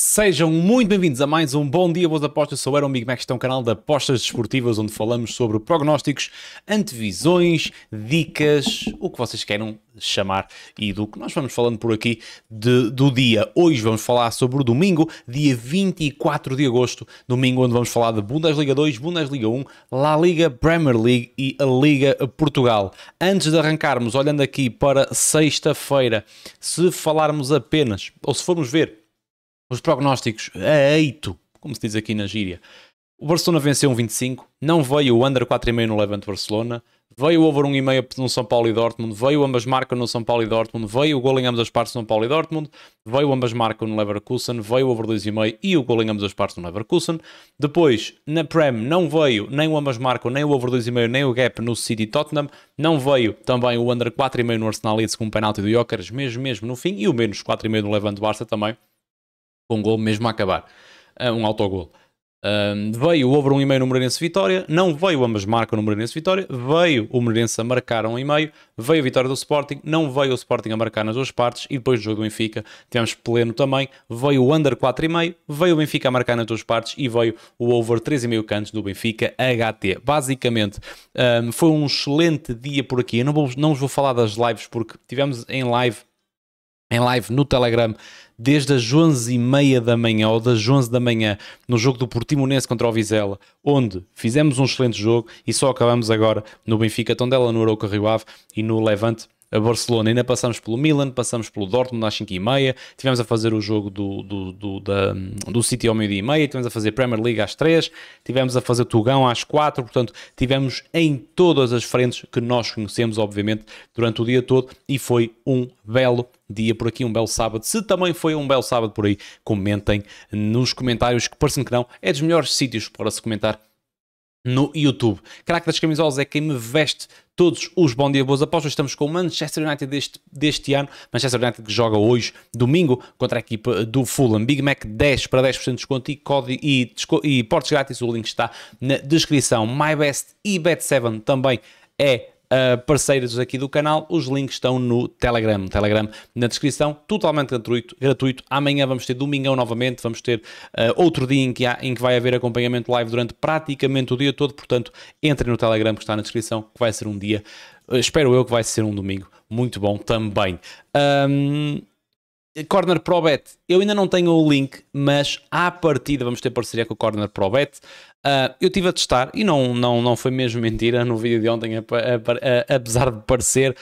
Sejam muito bem-vindos a mais um Bom Dia Boas Apostas. Sou o Aaron Big Mac, este é um canal de apostas desportivas onde falamos sobre prognósticos, antevisões, dicas, o que vocês queiram chamar e do que nós vamos falando por aqui do dia. Hoje vamos falar sobre o domingo, dia 24 de agosto, domingo onde vamos falar de Bundesliga 2, Bundesliga 1, La Liga, Premier League e a Liga Portugal. Antes de arrancarmos, olhando aqui para sexta-feira, se falarmos apenas, ou se formos ver os prognósticos a eito, como se diz aqui na gíria, o Barcelona venceu 1,25, não veio o under 4,5 no Levante Barcelona, veio o over 1,5 no São Paulo e Dortmund, veio ambas marcam no São Paulo e Dortmund, veio o gol em ambas as partes no São Paulo e Dortmund, veio ambas marcam no Leverkusen, veio o over 2,5 e o gol em ambas as partes no Leverkusen. Depois, na Prem, não veio nem o ambas marcam, nem o over 2,5, nem o gap no City Tottenham, não veio também o under 4,5 no Arsenal Leeds com um penalti do Gyökeres, mesmo no fim, e o menos 4,5 no Levante Barça também, com um gol mesmo a acabar, um autogol. Veio o over 1,5 no Moreirense Vitória, não veio ambas marcam no Moreirense Vitória, veio o Moreirense a marcar 1,5, veio a vitória do Sporting, não veio o Sporting a marcar nas duas partes, e depois do jogo do Benfica tivemos pleno também, veio o under 4,5, veio o Benfica a marcar nas duas partes e veio o over 3,5 cantos do Benfica HT. Basicamente, foi um excelente dia por aqui. Eu não vos vou falar das lives porque tivemos em live no Telegram desde as 11h30 da manhã ou das 11 da manhã no jogo do Portimonense contra o Vizela, onde fizemos um excelente jogo e só acabamos agora no Benfica Tondela, no Arouca Rio Ave e no Levante a Barcelona. Ainda passamos pelo Milan, passamos pelo Dortmund às 5h30, tivemos a fazer o jogo do City ao meio-dia e meia, tivemos a fazer Premier League às 3, tivemos a fazer Tugão às 4, portanto tivemos em todas as frentes que nós conhecemos, obviamente, durante o dia todo, e foi um belo dia por aqui, um belo sábado. Se também foi um belo sábado por aí, comentem nos comentários, que parecem que não, é dos melhores sítios para se comentar no YouTube. Craque das camisolas é quem me veste todos os Bom Dia Boas Apostas. Estamos com o Manchester United deste ano. Manchester United que joga hoje, domingo, contra a equipa do Fulham. Big Mac 10 para 10% de desconto e portes grátis. O link está na descrição. MyBest e Bet7 também é parceiros aqui do canal. Os links estão no Telegram na descrição, totalmente gratuito. Amanhã vamos ter domingão novamente, vamos ter outro dia em que vai haver acompanhamento live durante praticamente o dia todo, portanto entrem no Telegram que está na descrição, que vai ser um dia, espero eu que vai ser um domingo muito bom também. Corner Pro Bet, eu ainda não tenho o link, mas à partida vamos ter parceria com o Corner Pro Bet. Eu estive a testar e não foi mesmo mentira no vídeo de ontem, apesar de parecer.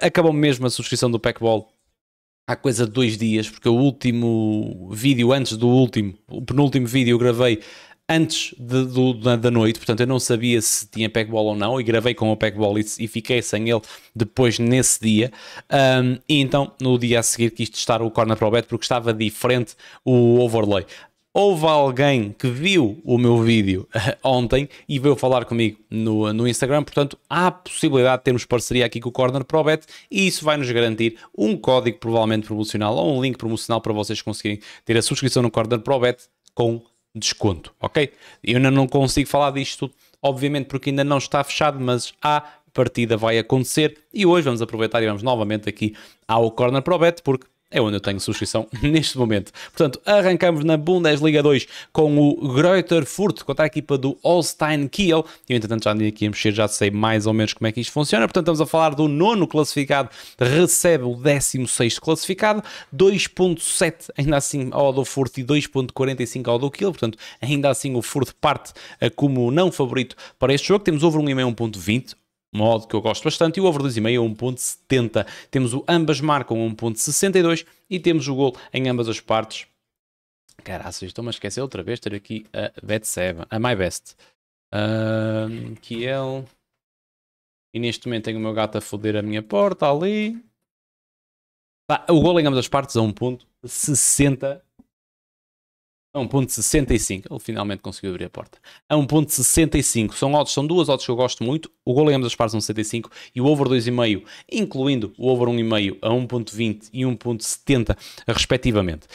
Acabou mesmo a subscrição do Packball há coisa de 2 dias, porque o último vídeo antes do último, o penúltimo vídeo eu gravei antes da noite, portanto eu não sabia se tinha Packball ou não, e gravei com o Packball e fiquei sem ele depois nesse dia, e então no dia a seguir quis testar o Corner Pro Bet porque estava diferente o overlay. Houve alguém que viu o meu vídeo ontem e veio falar comigo no Instagram, portanto há a possibilidade de termos parceria aqui com o Corner Pro Bet e isso vai nos garantir um código provavelmente promocional ou um link promocional para vocês conseguirem ter a subscrição no Corner Pro Bet com desconto, ok? Eu ainda não consigo falar disto, obviamente, porque ainda não está fechado, mas a partida vai acontecer e hoje vamos aproveitar e vamos novamente aqui ao Corner Pro Bet, porque é onde eu tenho subscrição neste momento. Portanto, arrancamos na Bundesliga 2 com o Greuther Fürth contra a equipa do Holstein Kiel. Eu, entretanto, já andei aqui a mexer, já sei mais ou menos como é que isto funciona. Portanto, estamos a falar do 9º classificado, recebe o 16º classificado, 2.7 ainda assim ao do Fürth e 2.45 ao do Kiel. Portanto, ainda assim o Fürth parte como não favorito para este jogo. Temos over 1,5 1.20. Modo que eu gosto bastante, e o over 2,5 a 1.70. Temos o ambas marcam 1.62 e temos o gol em ambas as partes. Caraças, estou-me a esquecer outra vez ter aqui a Bet7, a MyBest. Kiel. E neste momento tenho o meu gato a foder a minha porta ali. O gol em ambas as partes a 1.60. A 1.65, ele finalmente conseguiu abrir a porta. A 1.65, são duas odds que eu gosto muito. O gol em ambas as partes a 1.65 e o over 2,5, incluindo o over 1,5 a 1.20 e 1.70 respectivamente.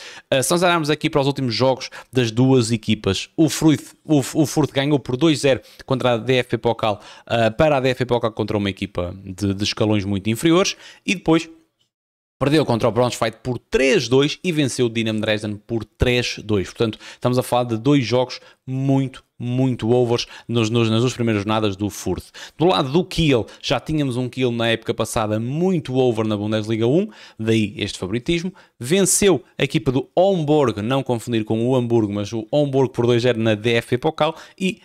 Se nós olharmos aqui para os últimos jogos das duas equipas, o Fürth ganhou por 2-0 contra a DFB Pokal, para a DFB Pokal contra uma equipa de escalões muito inferiores, e depois Perdeu contra o Braunschweig por 3-2 e venceu o Dinamo Dresden por 3-2. Portanto, estamos a falar de dois jogos muito overs nas duas primeiras jornadas do Fürth. Do lado do Kiel, já tínhamos um Kiel na época passada muito over na Bundesliga 1, daí este favoritismo. Venceu a equipa do Homburg, não confundir com o Hamburgo, mas o Homburg por 2-0 na DFB Pokal e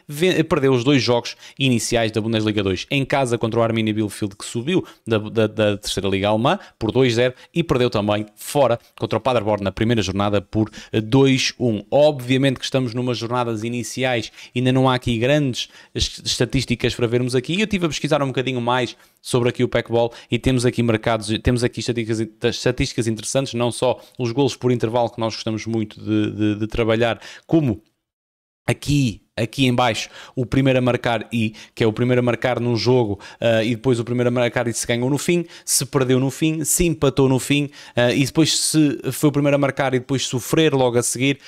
perdeu os dois jogos iniciais da Bundesliga 2. Em casa contra o Arminia Bielefeld, que subiu da terceira Liga Alemã por 2-0 e perdeu também fora contra o Paderborn na primeira jornada por 2-1. Obviamente que estamos numas jornadas iniciais, ainda não há aqui grandes estatísticas para vermos aqui. Eu estive a pesquisar um bocadinho mais sobre aqui o Packball e temos aqui mercados, temos aqui estatísticas interessantes, não só os golos por intervalo que nós gostamos muito de trabalhar, como aqui em baixo o primeiro a marcar que é o primeiro a marcar num jogo e depois o primeiro a marcar e se ganhou no fim, se perdeu no fim, se empatou no fim e depois se foi o primeiro a marcar e depois sofrer logo a seguir,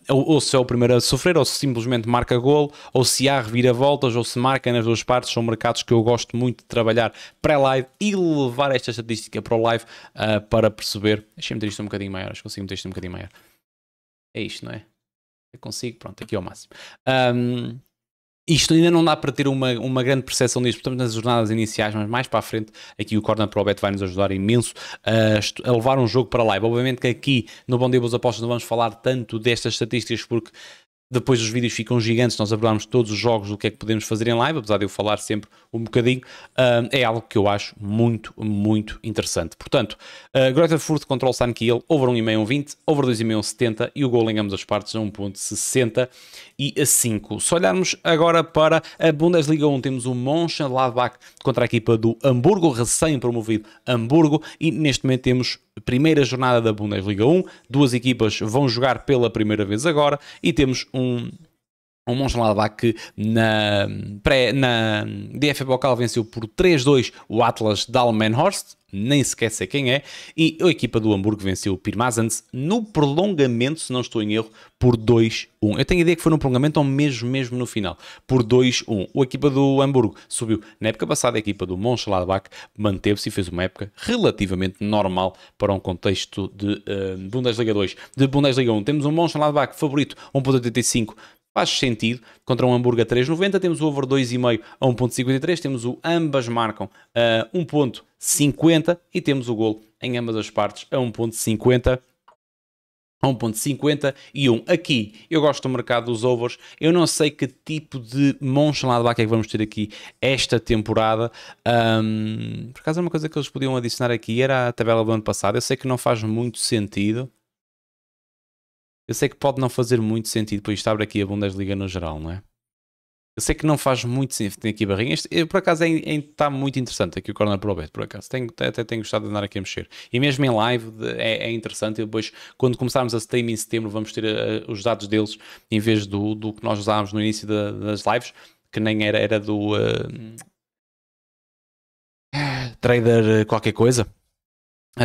ou se é o primeiro a sofrer, ou se simplesmente marca golo, ou se há reviravoltas, ou se marca nas duas partes. São mercados que eu gosto muito de trabalhar pré-live e levar esta estatística para o live para perceber. Deixa-me meter isto um bocadinho maior, acho que consigo meter isto um bocadinho maior. É isto, não é? Eu consigo, pronto, aqui ao máximo. Isto ainda não dá para ter uma grande percepção disto, portanto, nas jornadas iniciais, mas mais para a frente, aqui o Corner Pro Bet vai nos ajudar imenso a levar um jogo para live. Obviamente que aqui no Bom Dia Boas Apostas não vamos falar tanto destas estatísticas, porque depois os vídeos ficam gigantes, nós abordarmos todos os jogos do que é que podemos fazer em live, apesar de eu falar sempre um bocadinho, é algo que eu acho muito interessante. Portanto, Greuther Fürth contra o San Kiel, over 1,5 1,20, over 2,5 1,70 e o gol em ambas as partes a 1,65. Se olharmos agora para a Bundesliga 1, temos o Mönchengladbach contra a equipa do Hamburgo, recém-promovido Hamburgo, e neste momento temos primeira jornada da Bundesliga 1, duas equipas vão jogar pela primeira vez agora e temos um Mönchengladbach que na DFB Pokal venceu por 3-2 o Atlas Dalmenhorst, nem sequer sei quem é, e a equipa do Hamburgo venceu o Pirmasens no prolongamento, se não estou em erro, por 2-1. Eu tenho a ideia que foi no prolongamento ou mesmo no final, por 2-1. A equipa do Hamburgo subiu. Na época passada, a equipa do Mönchengladbach manteve-se e fez uma época relativamente normal para um contexto de Bundesliga 2. De Bundesliga 1 temos um Mönchengladbach favorito, 1,85. Faz sentido, contra um Hamburgo a 3,90, temos o over 2,5 a 1,53, temos o ambas marcam a 1,50 e temos o golo em ambas as partes a 1,50. 1,51. Aqui, eu gosto do mercado dos overs. Eu não sei que tipo de Mönchengladbach é que vamos ter aqui esta temporada. Por acaso, uma coisa que eles podiam adicionar aqui era a tabela do ano passado. Eu sei que não faz muito sentido. Eu sei que pode não fazer muito sentido, pois isto abre aqui a Bundesliga no geral, não é? Eu sei que não faz muito sentido, tem aqui barrinhas. Por acaso está muito interessante aqui o Corner Pro Bet, por acaso. Até tenho gostado de andar aqui a mexer. E mesmo em live é interessante. E depois, quando começarmos a stream em setembro, vamos ter os dados deles, em vez do que nós usávamos no início das lives, que nem era do Trader qualquer coisa.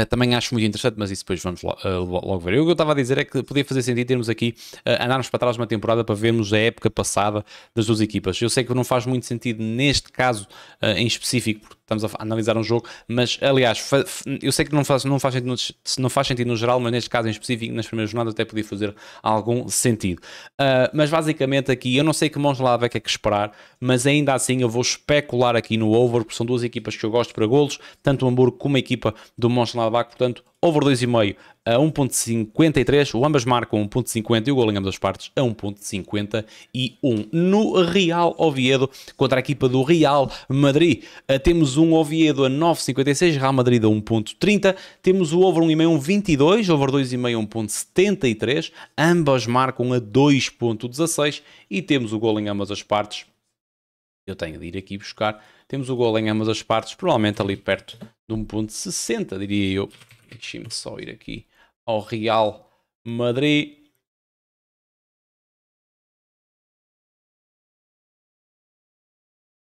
Também acho muito interessante, mas isso depois vamos logo ver. O que eu estava a dizer é que podia fazer sentido termos aqui, andarmos para trás uma temporada para vermos a época passada das duas equipas. Eu sei que não faz muito sentido neste caso em específico, porque estamos a analisar um jogo, mas aliás, eu sei que não faz sentido no geral, mas neste caso em específico, nas primeiras jornadas até podia fazer algum sentido. Mas basicamente aqui, eu não sei que Mönchengladbach é que esperar, mas ainda assim eu vou especular aqui no over, porque são duas equipas que eu gosto para golos, tanto o Hamburgo como a equipa do Mönchengladbach, portanto, over 2,5 a 1,53, o ambas marcam 1,50 e o gol em ambas as partes a 1,51. No Real Oviedo contra a equipa do Real Madrid, temos um Oviedo a 9,56, Real Madrid a 1,30, temos o over 1,5 1,22, over 2,5 1,73, ambas marcam a 2,16 e temos o gol em ambas as partes. Eu tenho de ir aqui buscar. Temos o gol em ambas as partes, provavelmente ali perto de 1,60, diria eu. Deixem-me só ir aqui ao Real Madrid.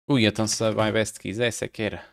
Ui, então se a My Best quisesse é que era.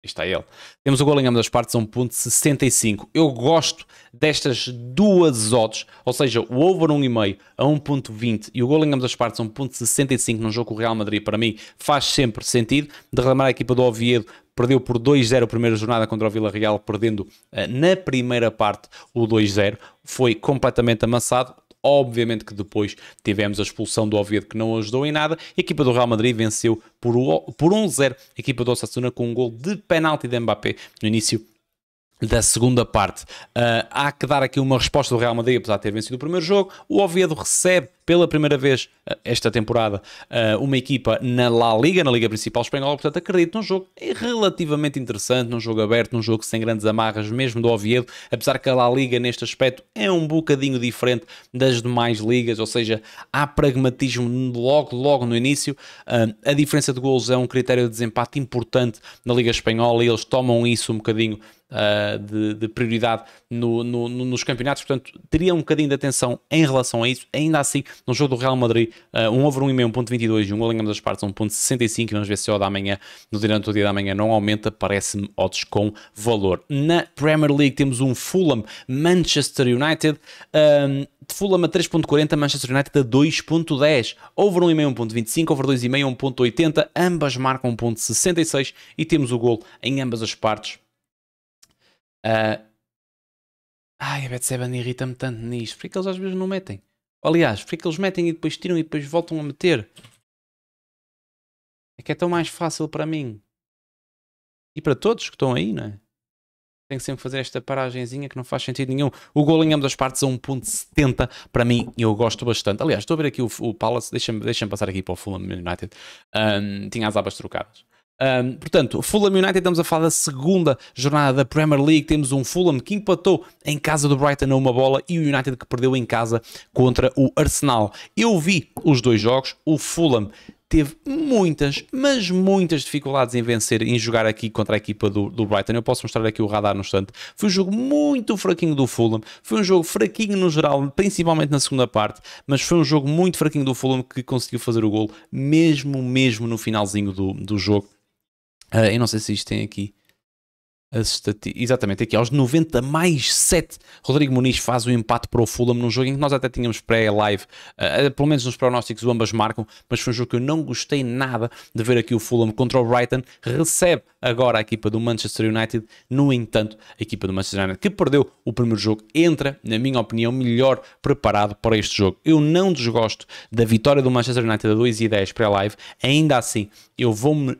Está ele. Temos o gol em ambas as partes a 1.65. Eu gosto destas duas odds, ou seja, o over 1,5 a 1.20 e o gol em ambas as partes a 1.65 num jogo com o Real Madrid, para mim, faz sempre sentido. De relembrar, a equipa do Oviedo perdeu por 2-0 a primeira jornada contra o Villarreal, perdendo na primeira parte o 2-0. Foi completamente amassado. Obviamente que depois tivemos a expulsão do Oviedo, que não ajudou em nada. A equipa do Real Madrid venceu por 1-0 a equipa do Osasuna com um gol de penalti de Mbappé no início da segunda parte. Há que dar aqui uma resposta do Real Madrid, apesar de ter vencido o primeiro jogo. O Oviedo recebe pela primeira vez esta temporada uma equipa na La Liga, na Liga Principal Espanhola, portanto acredito num jogo relativamente interessante, num jogo aberto, num jogo sem grandes amarras, mesmo do Oviedo, apesar que a La Liga neste aspecto é um bocadinho diferente das demais ligas, ou seja, há pragmatismo logo no início. A diferença de golos é um critério de desempate importante na Liga Espanhola e eles tomam isso um bocadinho de prioridade nos campeonatos, portanto teria um bocadinho de atenção em relação a isso. Ainda assim, no jogo do Real Madrid, um over 1,5, 1.22 e um gol em ambas as partes 1.65, e vamos ver se o da manhã, durante o dia da manhã, não aumenta, parece-me odds com valor. Na Premier League temos um Fulham Manchester United, Fulham a 3.40, Manchester United a 2.10, over 1,5 1.25, over 2,5 1.80, ambas marcam 1.66 e temos o gol em ambas as partes. A Bet7 irrita-me tanto nisto. Porque eles às vezes não metem. Aliás, porque eles metem e depois tiram e depois voltam a meter. É que é tão mais fácil para mim. E para todos que estão aí, não é? Tem que sempre fazer esta paragenzinha que não faz sentido nenhum. O gol em ambas as partes a 1.70. Para mim, eu gosto bastante. Aliás, estou a ver aqui o Palace. Deixa-me passar aqui para o Fulham United. Tinha as abas trocadas. Portanto, Fulham United, estamos a falar da segunda jornada da Premier League. Temos um Fulham que empatou em casa do Brighton a uma bola e o United que perdeu em casa contra o Arsenal. Eu vi os dois jogos. O Fulham teve muitas, mas muitas dificuldades em vencer, em jogar aqui contra a equipa do Brighton. Eu posso mostrar aqui o radar no instante. Foi um jogo muito fraquinho do Fulham. Foi um jogo fraquinho no geral, principalmente na segunda parte, mas foi um jogo muito fraquinho do Fulham que conseguiu fazer o gol, mesmo no finalzinho do jogo. Eu não sei se isto tem aqui exatamente aqui aos 90 mais 7, Rodrigo Muniz faz o empate para o Fulham num jogo em que nós até tínhamos pré-live, pelo menos nos prognósticos ambas marcam, mas foi um jogo que eu não gostei nada de ver aqui. O Fulham contra o Brighton recebe agora a equipa do Manchester United. No entanto, a equipa do Manchester United, que perdeu o primeiro jogo, entra, na minha opinião, melhor preparado para este jogo. Eu não desgosto da vitória do Manchester United a 2-10 pré-live. Ainda assim,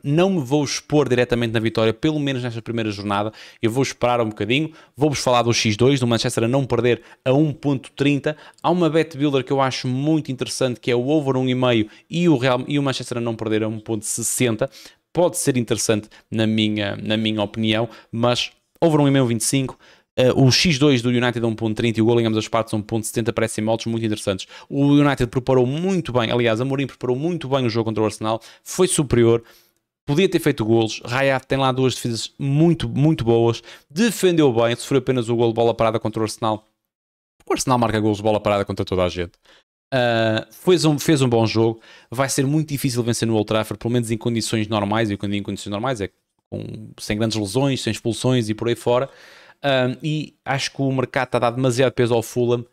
não me vou expor diretamente na vitória, pelo menos nesta primeira jornada. Eu vou esperar um bocadinho, vou-vos falar do X2, do Manchester a não perder a 1.30. Há uma bet builder que eu acho muito interessante, que é o over 1,5 e o Manchester a não perder a 1.60. Pode ser interessante na minha opinião, mas over 1,5 25. O X2 do United a 1.30 e o gol em ambas as partes a 1.70 parecem modos muito interessantes. O United preparou muito bem, aliás, Amorim preparou muito bem o jogo contra o Arsenal, foi superior, podia ter feito golos. Rayat tem lá duas defesas muito boas, defendeu bem, sofreu apenas o gol de bola parada contra o Arsenal. O Arsenal marca golos de bola parada contra toda a gente. Fez um bom jogo. Vai ser muito difícil vencer no Old Trafford, pelo menos em condições normais, e quando digo em condições normais é sem grandes lesões, sem expulsões e por aí fora. E acho que o mercado está a dar demasiado peso ao Fulham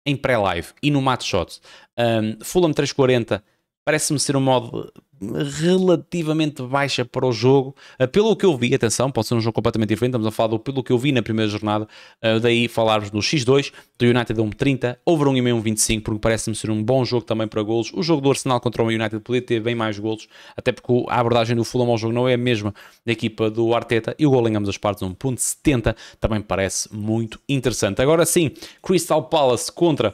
em pré-live e no match shots. Fulham 3.40 parece-me ser um modo relativamente baixa para o jogo. Pelo que eu vi, atenção, pode ser um jogo completamente diferente, estamos a falar pelo que eu vi na primeira jornada, daí falar-vos do X2, do United a 1.30, over 1,5 1.25, porque parece-me ser um bom jogo também para golos. O jogo do Arsenal contra o United podia ter bem mais golos, até porque a abordagem do Fulham ao jogo não é a mesma da equipa do Arteta, e o gol em ambas as partes 1.70 também parece muito interessante. Agora sim, Crystal Palace contra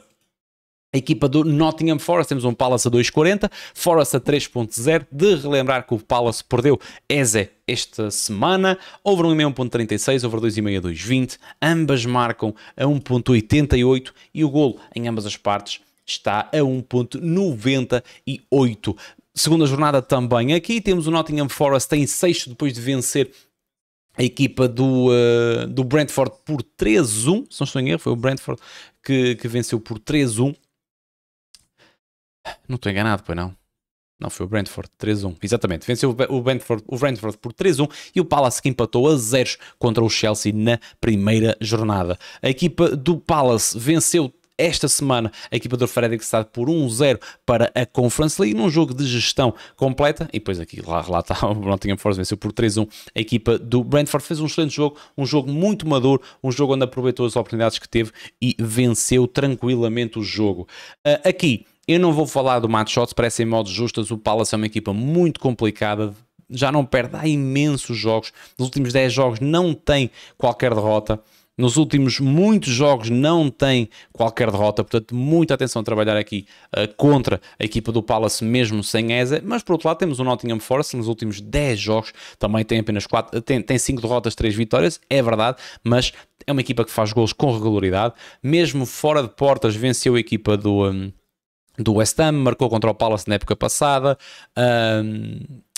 a equipa do Nottingham Forest. Temos um Palace a 2.40, Forest a 3.0. De relembrar que o Palace perdeu Eze esta semana. Over 1,5 1.36, over 2,5 a 2.20. Ambas marcam a 1.88 e o golo em ambas as partes está a 1.98. Segunda jornada também aqui. Temos o Nottingham Forest em sexto depois de vencer a equipa do Brentford por 3-1. Se não estou em erro, foi o Brentford que venceu por 3-1. Não estou enganado, pois não? Não, foi o Brentford, 3-1. Exatamente, venceu o Brentford por 3-1 e o Palace que empatou a 0 contra o Chelsea na primeira jornada. A equipa do Palace venceu esta semana a equipa do Fredrikstad por 1-0 para a Conference League, num jogo de gestão completa, e depois aqui, lá está, o Nottingham Forest venceu por 3-1, a equipa do Brentford fez um excelente jogo, um jogo muito maduro, um jogo onde aproveitou as oportunidades que teve e venceu tranquilamente o jogo. Aqui, eu não vou falar do match shots, parecem modos justas, o Palace é uma equipa muito complicada, já não perde há imensos jogos, nos últimos 10 jogos não tem qualquer derrota, nos últimos muitos jogos não tem qualquer derrota, portanto muita atenção a trabalhar aqui contra a equipa do Palace mesmo sem Eze, mas por outro lado temos o Nottingham Forest, nos últimos 10 jogos também tem apenas 5 derrotas, 3 vitórias, é verdade, mas é uma equipa que faz golos com regularidade, mesmo fora de portas venceu a equipa do West Ham, marcou contra o Palace na época passada,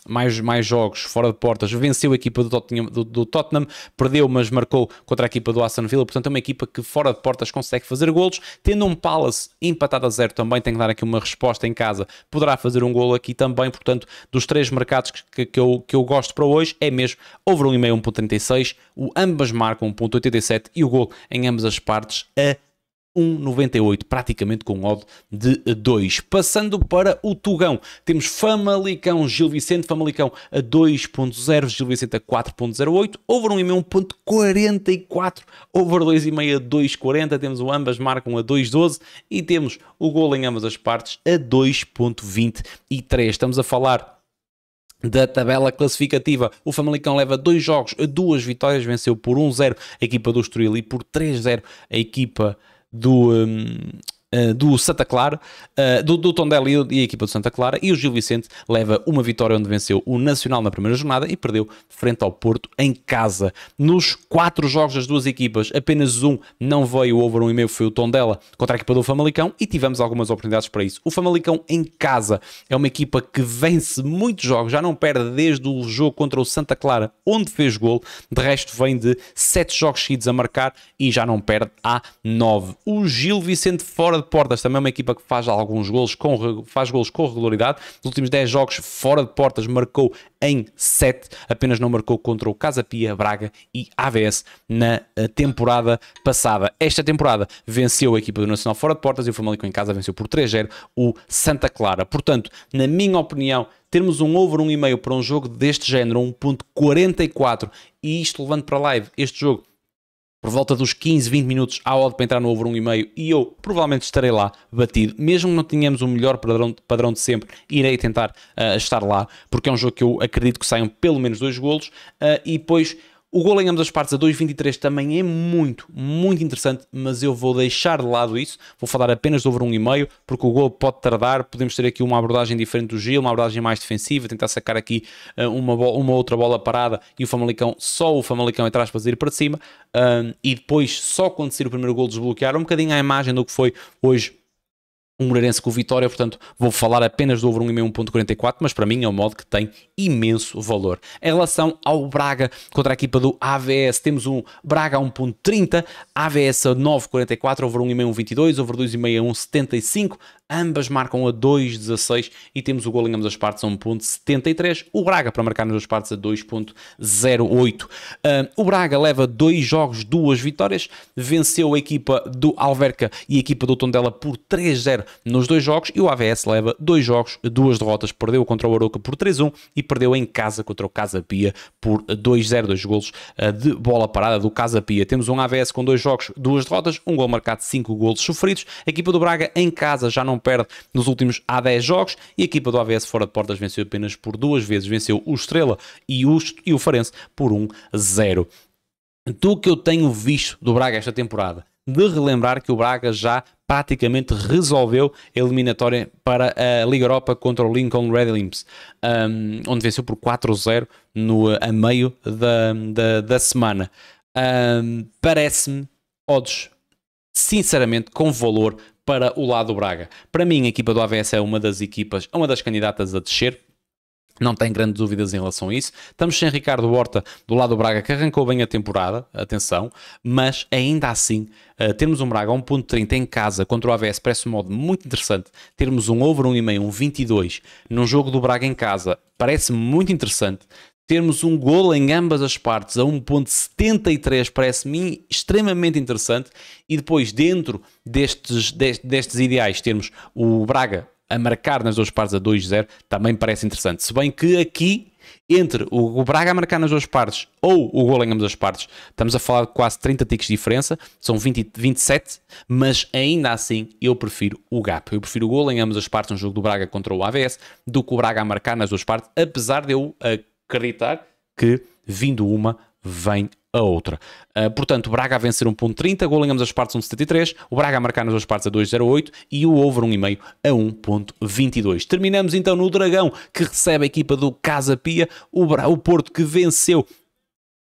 mais jogos fora de portas, venceu a equipa do Tottenham, perdeu, mas marcou contra a equipa do Aston Villa, portanto é uma equipa que fora de portas consegue fazer golos, tendo um Palace empatado a 0 também, tem que dar aqui uma resposta em casa, poderá fazer um golo aqui também, portanto dos 3 mercados que eu gosto para hoje, é mesmo over 1,5, 1.36, ambas marcam 1.87 e o golo em ambas as partes a 1,98, praticamente com odd de 2. Passando para o Tugão, temos Famalicão, Gil Vicente, Famalicão a 2.0, Gil Vicente a 4.08, over 1,5, 1.44, over 2,5 a 2.40, temos o ambas marcam a 2.12 e temos o golo em ambas as partes a 2.23. Estamos a falar da tabela classificativa, o Famalicão leva 2 jogos, 2 vitórias, venceu por 1-0 a equipa do Estoril e por 3-0 a equipa do Santa Clara, do Tondela e a equipa do Santa Clara, e o Gil Vicente leva uma vitória onde venceu o Nacional na primeira jornada e perdeu frente ao Porto em casa. Nos 4 jogos das duas equipas, apenas um não veio over 1,5, foi o Tondela contra a equipa do Famalicão e tivemos algumas oportunidades para isso. O Famalicão em casa é uma equipa que vence muitos jogos, já não perde desde o jogo contra o Santa Clara, onde fez gol, de resto vem de 7 jogos seguidos a marcar e já não perde há 9. O Gil Vicente fora de portas também é uma equipa que faz alguns golos, faz golos com regularidade. Nos últimos 10 jogos fora de portas marcou em 7, apenas não marcou contra o Casa Pia, Braga e AVS na temporada passada. Esta temporada venceu a equipa do Nacional fora de portas e o Famalicão em casa venceu por 3-0 o Santa Clara. Portanto, na minha opinião, termos um over 1,5 para um jogo deste género, 1.44, e isto levando para live este jogo por volta dos 15, 20 minutos à odd para entrar no over 1,5 e eu provavelmente estarei lá batido, mesmo que não tenhamos o melhor padrão de sempre, irei tentar estar lá, porque é um jogo que eu acredito que saiam pelo menos 2 golos, e depois o golo em ambas as partes a 2,23 também é muito, muito interessante, mas eu vou deixar de lado isso, vou falar apenas do over 1,5, porque o golo pode tardar, podemos ter aqui uma abordagem diferente do Gil, uma abordagem mais defensiva, tentar sacar aqui uma outra bola parada e só o Famalicão entre aspas ir para cima, e depois só quando sair o primeiro golo desbloquear um bocadinho a imagem do que foi hoje um Moreirense com Vitória, portanto vou falar apenas do over 1,5, 1.44, mas para mim é um modo que tem imenso valor. Em relação ao Braga contra a equipa do AVS, temos um Braga a 1.30, AVS a 9.44, over 1,5, 1.22, over 2,5 a 1.75, ambas marcam a 2.16 e temos o gol em ambas as partes a 1.73, o Braga para marcar nas duas partes a 2.08. O Braga leva 2 jogos, 2 vitórias, venceu a equipa do Alverca e a equipa do Tondela por 3-0 nos 2 jogos e o AVS leva 2 jogos, 2 derrotas, perdeu contra o Arouca por 3-1 e perdeu em casa contra o Casa Pia por 2-0, 2 golos de bola parada do Casa Pia. Temos um AVS com 2 jogos, 2 derrotas, um gol marcado, 5 golos sofridos. A equipa do Braga em casa já não perde nos últimos há 10 jogos e a equipa do AVS fora de portas venceu apenas por 2 vezes, venceu o Estrela e o Farense por 1-0. Do que eu tenho visto do Braga esta temporada, de relembrar que o Braga já praticamente resolveu a eliminatória para a Liga Europa contra o Lincoln Red Imps, onde venceu por 4-0 a meio da semana. Parece-me odds, sinceramente, com valor para o lado do Braga. Para mim, a equipa do AVS é uma das candidatas a descer. Não tem grandes dúvidas em relação a isso. Estamos sem Ricardo Horta do lado do Braga, que arrancou bem a temporada, atenção, mas ainda assim, termos um Braga a 1.30 em casa contra o AVS parece um modo muito interessante. Termos um over 1,5, um 22, num jogo do Braga em casa, parece muito interessante. Termos um golo em ambas as partes a 1.73 parece-me extremamente interessante. E depois, dentro destes ideais, termos o Braga a marcar nas duas partes a 2-0 também parece interessante. Se bem que aqui, entre o Braga a marcar nas duas partes ou o golo em ambas as partes, estamos a falar de quase 30 tiques de diferença, são 27, mas ainda assim eu prefiro o gap. Eu prefiro o golo em ambas as partes no jogo do Braga contra o AVS do que o Braga a marcar nas duas partes, apesar de eu acreditar que, vindo uma, vem a outra. Portanto, o Braga a vencer 1.30, gol em ambas as partes 1.73, o Braga a marcar nas duas partes a 2.08 e o over 1,5 a 1.22. Terminamos então no Dragão, que recebe a equipa do Casa Pia, o Porto que venceu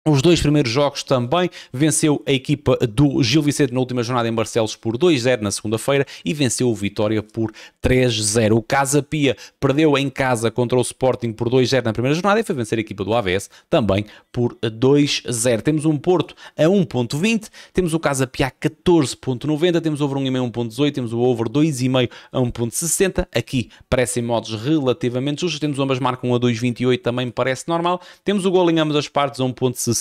os dois primeiros jogos também, venceu a equipa do Gil Vicente na última jornada em Barcelos por 2-0 na segunda-feira e venceu o Vitória por 3-0. O Casa Pia perdeu em casa contra o Sporting por 2-0 na primeira jornada e foi vencer a equipa do AVS também por 2-0. Temos um Porto a 1.20, temos o Casa Pia a 14.90, temos o over 1,5 a 1.18, temos o over 2,5 a 1.60. Aqui parecem modos relativamente justos, temos ambas marcam a 2.28, também me parece normal. Temos o gol em ambas as partes a 1.60,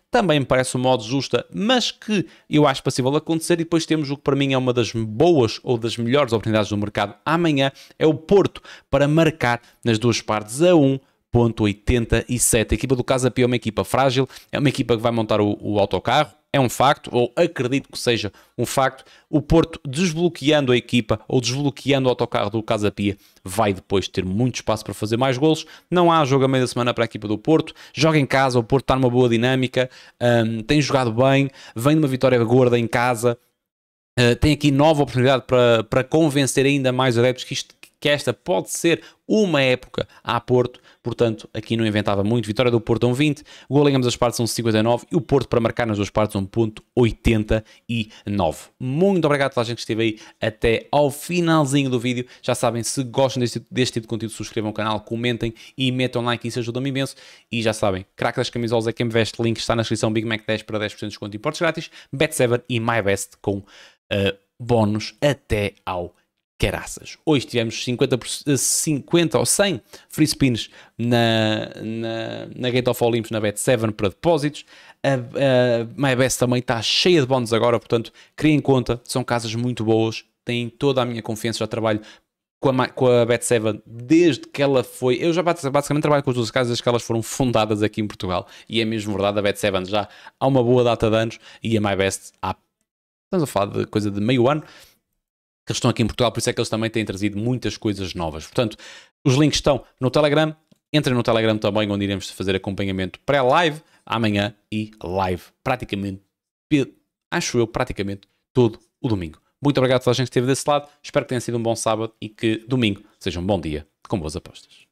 também me parece um modo justa, mas que eu acho passível de acontecer. E depois temos o que para mim é uma das boas ou das melhores oportunidades do mercado amanhã, é o Porto para marcar nas duas partes a 1.87. A equipa do Casa Pia é uma equipa frágil, é uma equipa que vai montar o autocarro, é um facto, ou acredito que seja um facto. O Porto desbloqueando a equipa ou desbloqueando o autocarro do Casa Pia vai depois ter muito espaço para fazer mais golos. Não há jogo a meio da semana para a equipa do Porto, joga em casa, o Porto está numa boa dinâmica, tem jogado bem, vem de uma vitória gorda em casa, tem aqui nova oportunidade para convencer ainda mais adeptos que esta pode ser uma época a Porto. Portanto, aqui não inventava muito. Vitória do Porto a 1.20, gol em ambas as partes 1.59 e o Porto para marcar nas duas partes 1.89. Muito obrigado a toda a gente que esteve aí até ao finalzinho do vídeo. Já sabem, se gostam deste tipo de conteúdo, subscrevam o canal, comentem e metam like, isso ajuda-me imenso. E já sabem, Craque das Camisolas é quem me veste, link está na descrição, Big Mac 10 para 10% de desconto e importes grátis, Bet7 e MyBest com bónus até ao caraças. Hoje tivemos 50 ou 100 free spins na Gate of Olympus, na Bet7 para depósitos. A MyBest também está cheia de bónus agora, portanto, criem conta, são casas muito boas, têm toda a minha confiança, já trabalho com a Bet7 desde que ela foi... Eu já basicamente trabalho com as duas casas que elas foram fundadas aqui em Portugal, e é mesmo verdade, a Bet7 já há uma boa data de anos, e a MyBest estamos a falar de coisa de meio ano, que eles estão aqui em Portugal, por isso é que eles também têm trazido muitas coisas novas. Portanto, os links estão no Telegram, entrem no Telegram também, onde iremos fazer acompanhamento pré-live amanhã e live praticamente, acho eu, praticamente todo o domingo. Muito obrigado a toda a gente que esteve desse lado, espero que tenha sido um bom sábado e que domingo seja um bom dia com boas apostas.